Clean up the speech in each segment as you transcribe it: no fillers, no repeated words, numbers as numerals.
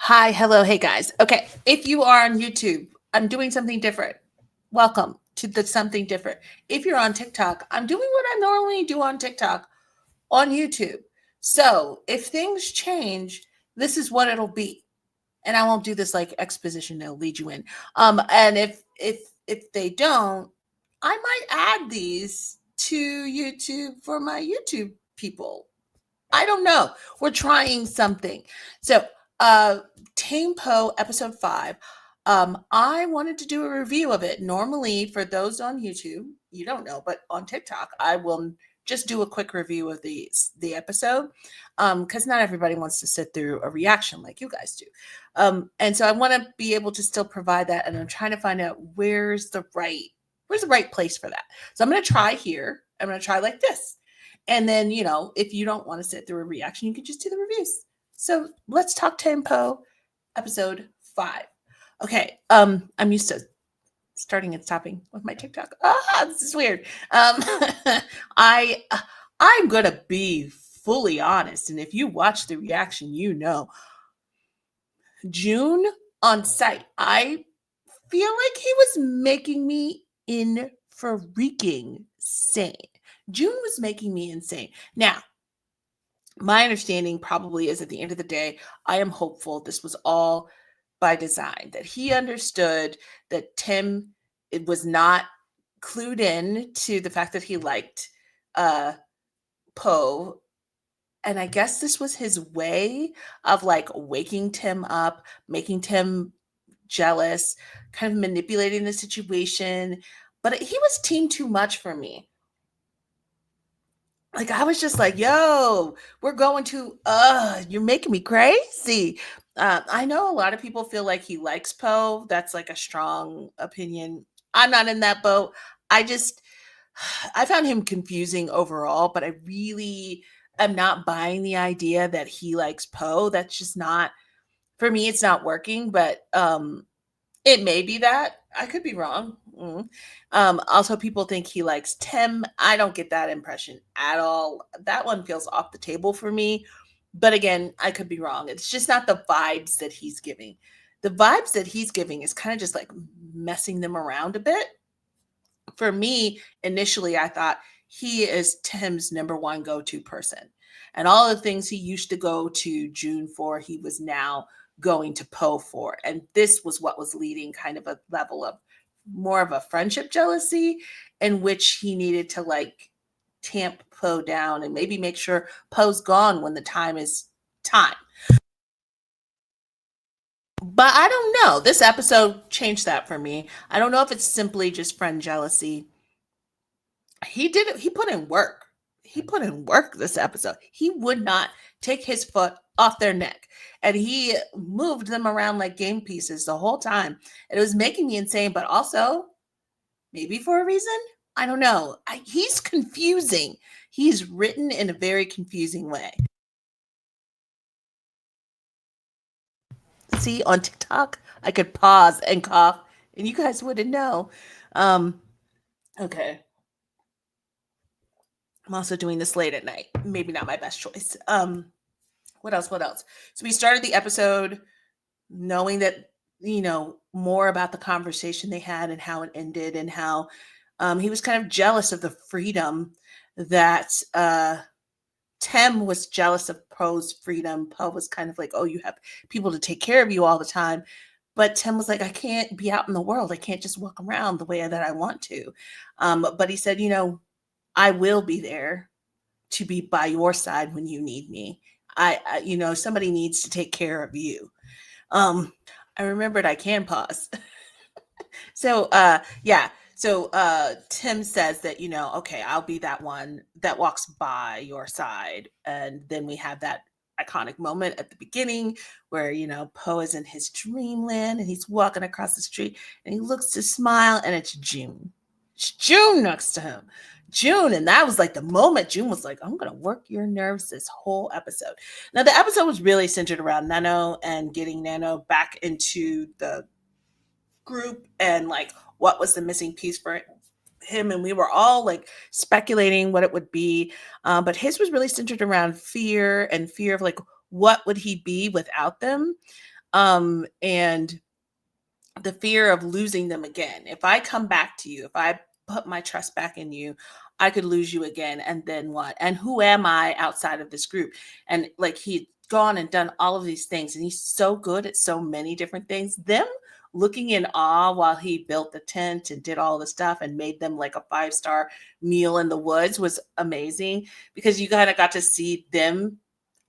Hi, hello, hey guys. Okay, if you are on YouTube, I'm doing something different. Welcome to the something different. If you're on TikTok, I'm doing what I normally do on TikTok on YouTube. So if things change, this is what it'll be. And I won't do this like exposition that'll lead you in. And if they don't, I might add these to YouTube for my YouTube people. I don't know. We're trying something. So, uh, ThamePo episode 5. I wanted to do a review of it. Normally, for those on YouTube, you don't know, but on TikTok, I will just do a quick review of the episode, because not everybody wants to sit through a reaction like you guys do. And so I want to be able to still provide that, and I'm trying to find out where's the right place for that. So I'm going to try here. I'm going to try like this. And then, if you don't want to sit through a reaction, you can just do the reviews. So let's talk ThamePo episode 5. Okay. I'm used to starting and stopping with my TikTok. This is weird. I I'm gonna be fully honest. And if you watch the reaction, June on site, I feel like he was making me in freaking insane. June was making me insane. Now, my understanding probably is at the end of the day, I am hopeful this was all by design, that he understood that Tim it was not clued in to the fact that he liked uh Poe. And I guess this was his way of like waking Tim up, making Tim jealous, kind of manipulating the situation. But he was team too much for me. Like I was just like, yo, we're going to you're making me crazy. I know a lot of people feel like he likes Poe. That's like a strong opinion. I'm not in that boat. I just I found him confusing overall, but I really am not buying the idea that he likes Poe. That's just not for me, it's not working, but it may be that. I could be wrong. Also, people think he likes Tim. I don't get that impression at all. That one feels off the table for me. But again, I could be wrong. It's just not the vibes that he's giving. The vibes that he's giving is kind of just like messing them around a bit. For me, initially, I thought he is Tim's number one go to person. And all the things he used to go to June for, he was now going to Poe for. And this was what was leading kind of a level of more of a friendship jealousy in which he needed to like tamp Poe down and maybe make sure Poe's gone when the time is time. But I don't know. This episode changed that for me. I don't know if it's simply just friend jealousy. He did it. He put in work. He put in work this episode. He would not take his foot off their neck. And he moved them around like game pieces the whole time. And it was making me insane, but also maybe for a reason. I don't know. He's confusing. He's written in a very confusing way. See, on TikTok, I could pause and cough, and you guys wouldn't know. Okay. I'm also doing this late at night. Maybe not my best choice. What else? What else? So we started the episode knowing that, more about the conversation they had and how it ended and how he was kind of jealous of the freedom that Tim was jealous of Poe's freedom. Poe was kind of like, oh, you have people to take care of you all the time. But Tim was like, I can't be out in the world. I can't just walk around the way that I want to. But he said, I will be there to be by your side when you need me. Somebody needs to take care of you. I remembered I can pause. So, yeah. So, Tim says that, okay, I'll be that one that walks by your side. And then we have that iconic moment at the beginning where, Poe is in his dreamland and he's walking across the street and he looks to smile and it's June. It's June next to him. June. And that was like the moment June was like, I'm going to work your nerves this whole episode. Now, the episode was really centered around Nano and getting Nano back into the group and like what was the missing piece for him. And we were all like speculating what it would be. But his was really centered around fear and fear of like, what would he be without them? And the fear of losing them again. If I come back to you, if I put my trust back in you, I could lose you again. And then what? And who am I outside of this group? And like he'd gone and done all of these things, and he's so good at so many different things. Them looking in awe while he built the tent and did all the stuff and made them like a 5-star meal in the woods was amazing, because you kind of got to see them.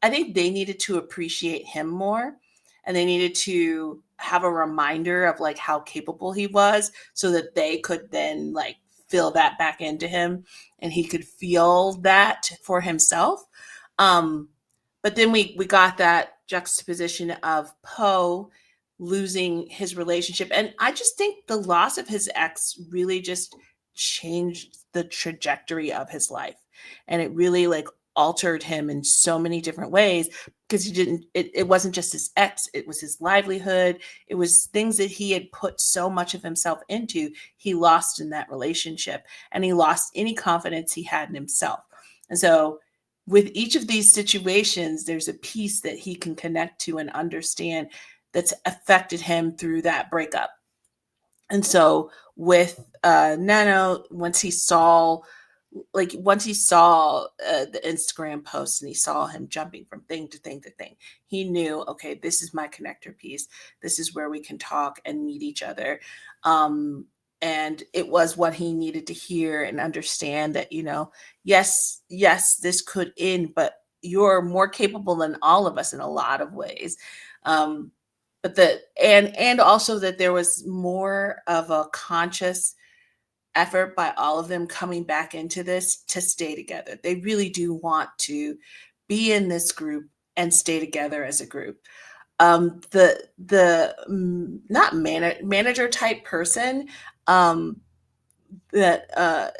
I think they needed to appreciate him more, and they needed to have a reminder of like how capable he was, so that they could then like fill that back into him and he could feel that for himself. um but then we got that juxtaposition of Poe losing his relationship, and I just think the loss of his ex really just changed the trajectory of his life, and it really like altered him in so many different ways, because he didn't it wasn't just his ex, it was his livelihood, it was things that he had put so much of himself into. He lost in that relationship, and he lost any confidence he had in himself. And so with each of these situations, there's a piece that he can connect to and understand that's affected him through that breakup. And so with Nano, once he saw the Instagram post and he saw him jumping from thing to thing to thing, he knew, okay, this is my connector piece. This is where we can talk and meet each other. And it was what he needed to hear and understand, that, yes, this could end, but you're more capable than all of us in a lot of ways. Um, but and also that there was more of a conscious effort by all of them coming back into this to stay together. They really do want to be in this group and stay together as a group. The not manager type person, um, that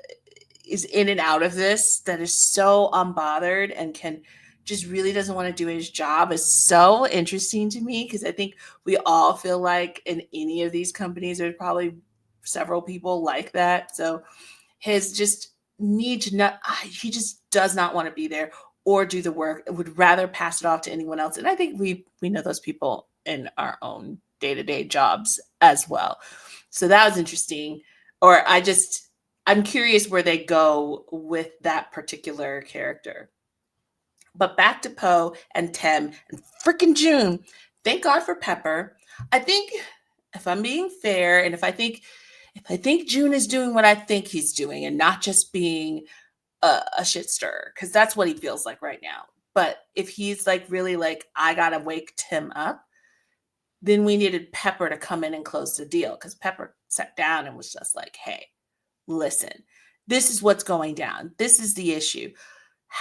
is in and out of this, that is so unbothered and can just really doesn't want to do his job, is so interesting to me, because I think we all feel like in any of these companies there's probably several people like that. So his just need to not he just does not want to be there or do the work, would rather pass it off to anyone else. And I think we know those people in our own day-to-day jobs as well. So that was interesting. Or I'm curious where they go with that particular character. But back to Poe and Tem and freaking June. Thank God for Pepper. I think, if I'm being fair, and if I think June is doing what I think he's doing and not just being a shit stirrer, because that's what he feels like right now. But if he's like really like, I gotta wake Tim up, then we needed Pepper to come in and close the deal, because Pepper sat down and was just like, hey, listen, this is what's going down. This is the issue.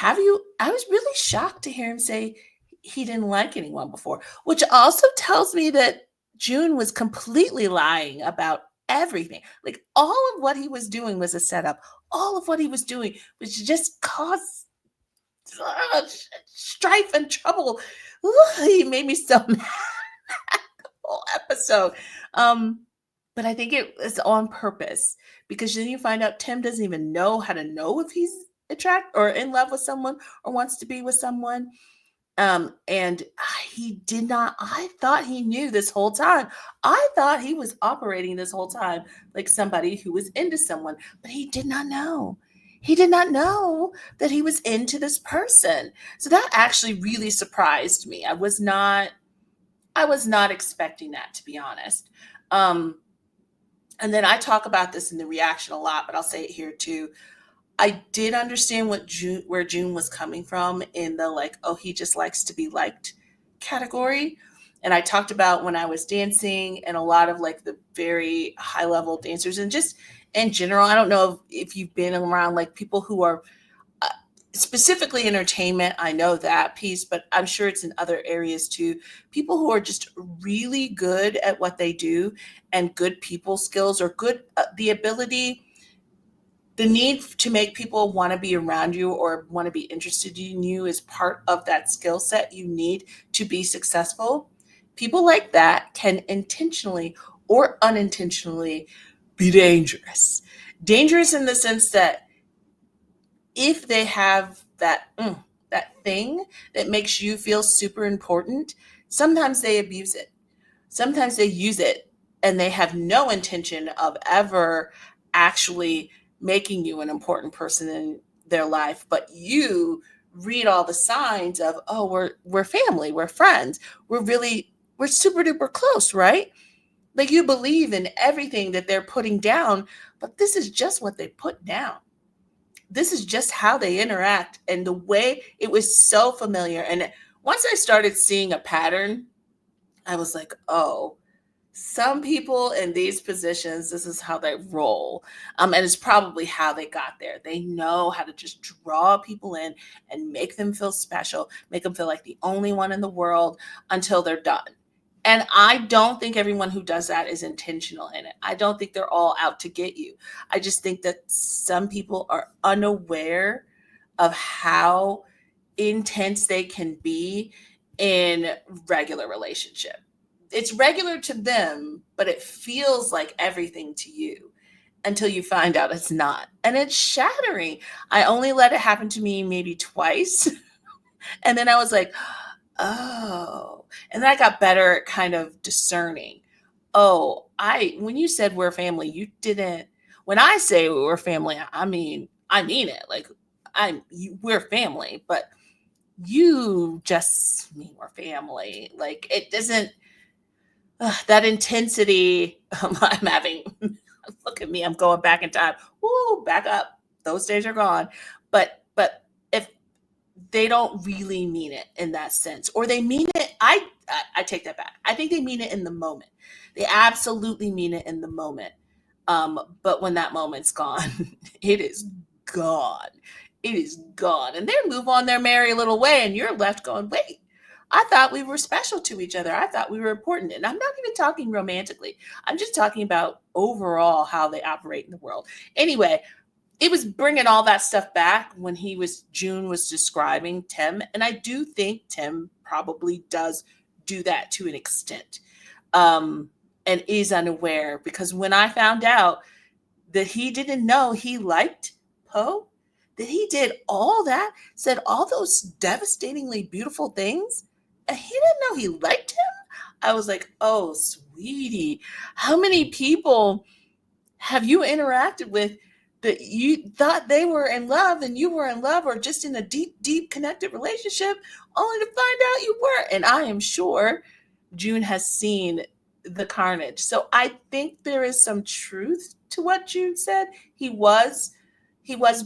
I was really shocked to hear him say he didn't like anyone before, which also tells me that June was completely lying about everything. Like, all of what he was doing was a setup. All of what he was doing was to just cause strife and trouble. He made me so mad the whole episode. But I think it was on purpose, because then you find out Tim doesn't even know how to know if he's attracted or in love with someone or wants to be with someone. And he did not, I thought he knew this whole time. I thought he was operating this whole time like somebody who was into someone, but he did not know. He did not know that he was into this person. So that actually really surprised me. I was not expecting that, to be honest. Um, and then I talk about this in the reaction a lot, but I'll say it here too. I did understand where June was coming from in the like, oh, he just likes to be liked category. And I talked about when I was dancing, and a lot of like the very high level dancers, and just in general, I don't know if you've been around like people who are uh, specifically entertainment. I know that piece, but I'm sure it's in other areas too. People who are just really good at what they do, and good people skills, or good the ability, the need to make people want to be around you or want to be interested in you is part of that skill set you need to be successful. People like that can intentionally or unintentionally be dangerous. Dangerous in the sense that if they have that thing that makes you feel super important, sometimes they abuse it. Sometimes they use it and they have no intention of ever actually making you an important person in their life, but you read all the signs of, oh, we're family, we're friends, we're super duper close, right? Like you believe in everything that they're putting down, but this is just what they put down. This is just how they interact, and the way it was so familiar. And once I started seeing a pattern, I was like, oh, some people in these positions, this is how they roll. And it's probably how they got there. They know how to just draw people in and make them feel special, make them feel like the only one in the world until they're done. And I don't think everyone who does that is intentional in it. I don't think they're all out to get you. I just think that some people are unaware of how intense they can be in regular relationship. It's regular to them, but it feels like everything to you until you find out it's not. And it's shattering. I only let it happen to me maybe twice. And then I was like, oh. And then I got better at kind of discerning. Oh, when you said we're family, you didn't. When I say we're family, I mean it. Like we're family, but you just mean we're family. Like it doesn't that intensity. I'm having look at me, I'm going back in time. Woo, back up. Those days are gone. But if they don't really mean it in that sense, or they mean it, I take that back. I think they mean it in the moment. They absolutely mean it in the moment. But when that moment's gone, it is gone. It is gone. And they move on their merry little way, and you're left going, wait, I thought we were special to each other. I thought we were important. And I'm not even talking romantically. I'm just talking about overall how they operate in the world. Anyway, it was bringing all that stuff back when June was describing Tim. And I do think Tim probably does do that to an extent, and is unaware, because when I found out that he didn't know he liked Poe, that he did all that, said all those devastatingly beautiful things, and he didn't know he liked him. I was like, oh, sweetie, how many people have you interacted with that you thought they were in love and you were in love, or just in a deep, deep connected relationship, only to find out you weren't? And I am sure June has seen the carnage. So I think there is some truth to what June said. He was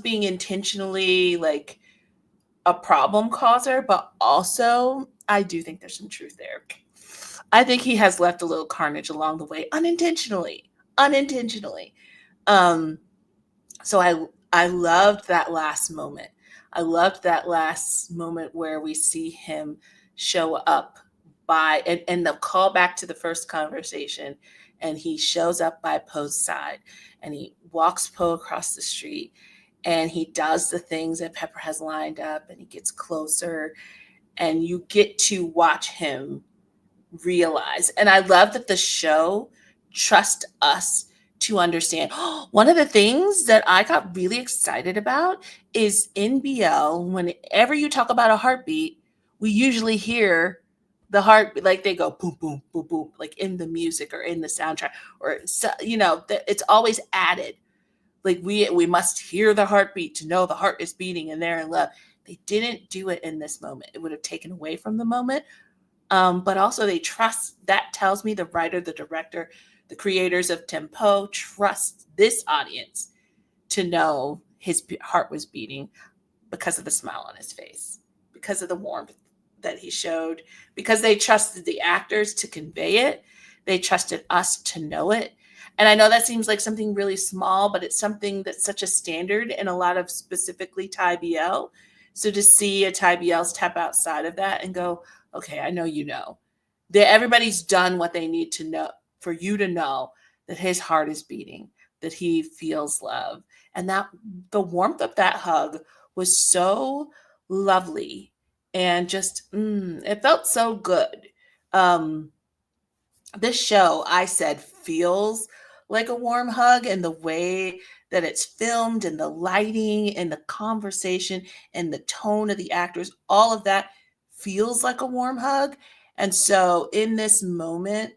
being intentionally like a problem causer, but also I do think there's some truth there. I think he has left a little carnage along the way unintentionally. Unintentionally. Um so I loved that last moment. I loved that last moment where we see him show up and the call back to the first conversation, and he shows up by Poe's side, and he walks Poe across the street, and he does the things that Pepper has lined up, and he gets closer, and you get to watch him realize. And I love that the show trusts us to understand. One of the things that I got really excited about is in BL, whenever you talk about a heartbeat, we usually hear the heart, like they go boom, boom, boom, boom, like in the music or in the soundtrack, or it's always added. Like we must hear the heartbeat to know the heart is beating and they're in love. They didn't do it in this moment. It would have taken away from the moment. But also they trust, that tells me the writer, the director, the creators of ThamePo trust this audience to know his heart was beating because of the smile on his face, because of the warmth that he showed, because they trusted the actors to convey it. They trusted us to know it. And I know that seems like something really small, but it's something that's such a standard in a lot of specifically Thai BL. So to see a Thai BL step outside of that and go, okay, I know you know. That everybody's done what they need to know for you to know that his heart is beating, that he feels love. And that the warmth of that hug was so lovely, and just it felt so good. Um this show, I said, feels like a warm hug, and the way that it's filmed, and the lighting, and the conversation, and the tone of the actors, all of that feels like a warm hug. And so in this moment,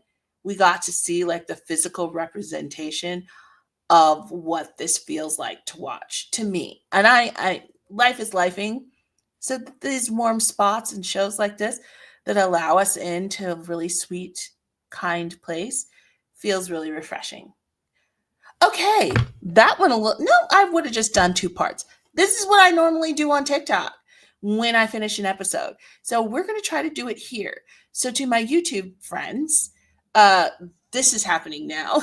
we got to see like the physical representation of what this feels like to watch to me. And I life is lifing. So these warm spots and shows like this that allow us into a really sweet, kind place feels really refreshing. Okay, that one a little. No, I would have just done two parts. This is what I normally do on TikTok when I finish an episode. So we're going to try to do it here. So to my YouTube friends, uh, this is happening now.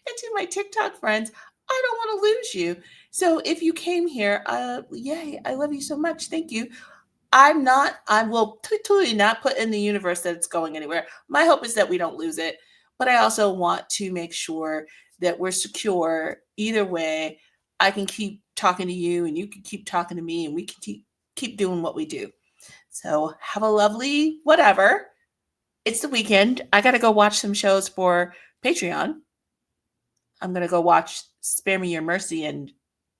And to my TikTok friends, I don't want to lose you. So if you came here, yay, I love you so much. Thank you. I will totally not put in the universe that it's going anywhere. My hope is that we don't lose it, but I also want to make sure that we're secure either way. I can keep talking to you and you can keep talking to me and we can keep doing what we do. So have a lovely whatever. It's the weekend. I got to go watch some shows for Patreon. I'm going to go watch Spare Me Your Mercy and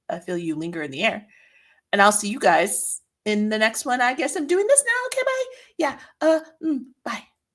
I Feel You Linger in the Air. And I'll see you guys in the next one. I guess I'm doing this now. Okay, bye. Yeah. Bye.